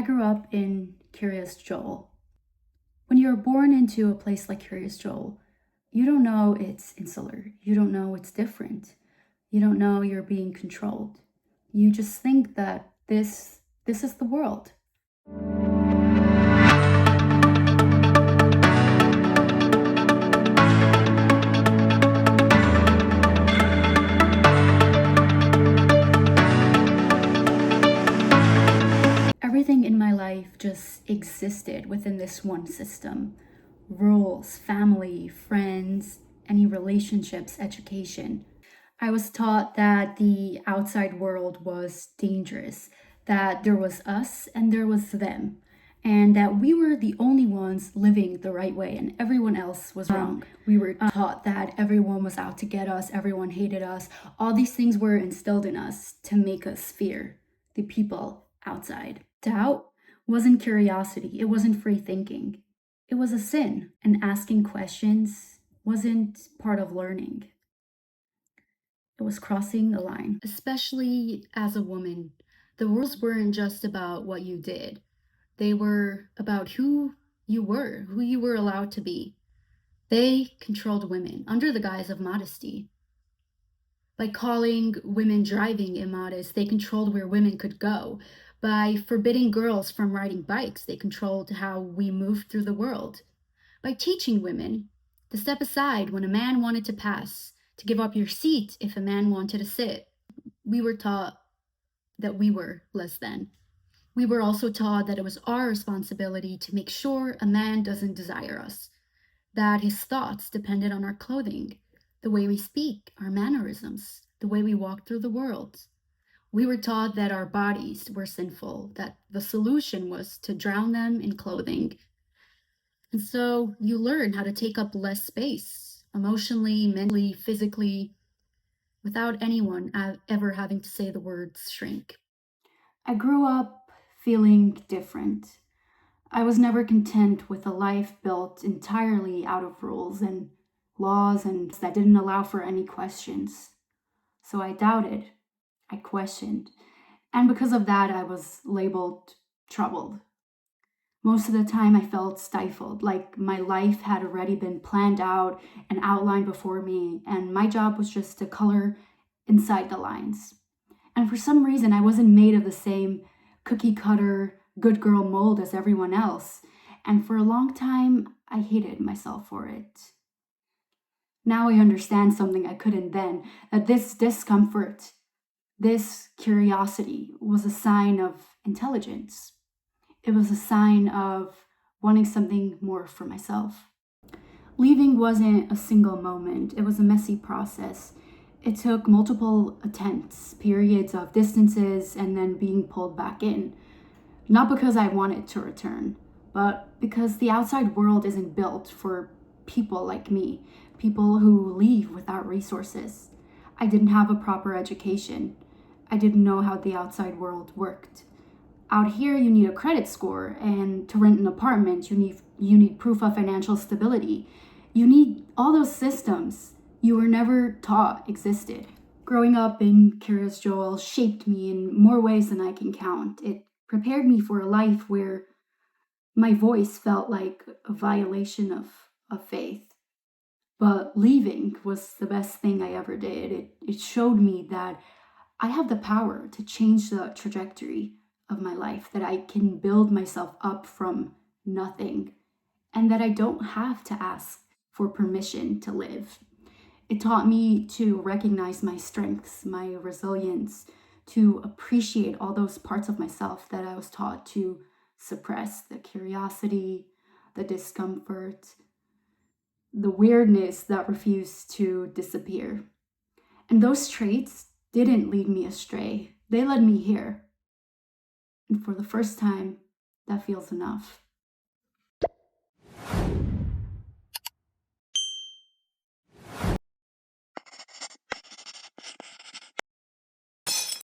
grew up in Kiryas Joel. When you're born into a place like Kiryas Joel, you don't know it's insular. You don't know it's different. You don't know you're being controlled. You just think that this is the world. Everything in my life just existed within this one system. Rules, family, friends, any relationships, education. I was taught that the outside world was dangerous, that there was us and there was them, and that we were the only ones living the right way and everyone else was wrong. We were taught that everyone was out to get us, everyone hated us. All these things were instilled in us to make us fear the people outside. Doubt wasn't curiosity, it wasn't free thinking. It was a sin, and asking questions wasn't part of learning. It was crossing a line. Especially as a woman, the rules weren't just about what you did. They were about who you were allowed to be. They controlled women under the guise of modesty. By calling women driving immodest, they controlled where women could go. By forbidding girls from riding bikes, they controlled how we moved through the world. By teaching women to step aside when a man wanted to pass, to give up your seat if a man wanted to sit, we were taught that we were less than. We were also taught that it was our responsibility to make sure a man doesn't desire us, that his thoughts depended on our clothing, the way we speak, our mannerisms, the way we walk through the world. We were taught that our bodies were sinful, that the solution was to drown them in clothing. And so you learn how to take up less space, emotionally, mentally, physically, without anyone ever having to say the words shrink. I grew up feeling different. I was never content with a life built entirely out of rules and laws and that didn't allow for any questions. So I doubted, I questioned, and because of that, I was labeled troubled. Most of the time, I felt stifled, like my life had already been planned out and outlined before me, and my job was just to color inside the lines. And for some reason, I wasn't made of the same cookie cutter, good girl mold as everyone else. And for a long time, I hated myself for it. Now I understand something I couldn't then, that this discomfort, this curiosity was a sign of intelligence. It was a sign of wanting something more for myself. Leaving wasn't a single moment, it was a messy process. It took multiple attempts, periods of distances, and then being pulled back in. Not because I wanted to return, but because the outside world isn't built for people like me, people who leave without resources. I didn't have a proper education. I didn't know how the outside world worked. Out here, you need a credit score, and to rent an apartment, you need proof of financial stability. You need all those systems you were never taught existed. Growing up in Kiryas Joel shaped me in more ways than I can count. It prepared me for a life where my voice felt like a violation of faith. But leaving was the best thing I ever did. It showed me that I have the power to change the trajectory of my life, that I can build myself up from nothing, and that I don't have to ask for permission to live. It taught me to recognize my strengths, my resilience, to appreciate all those parts of myself that I was taught to suppress: the curiosity, the discomfort, the weirdness that refused to disappear. And those traits didn't lead me astray, they led me here. And for the first time, that feels enough.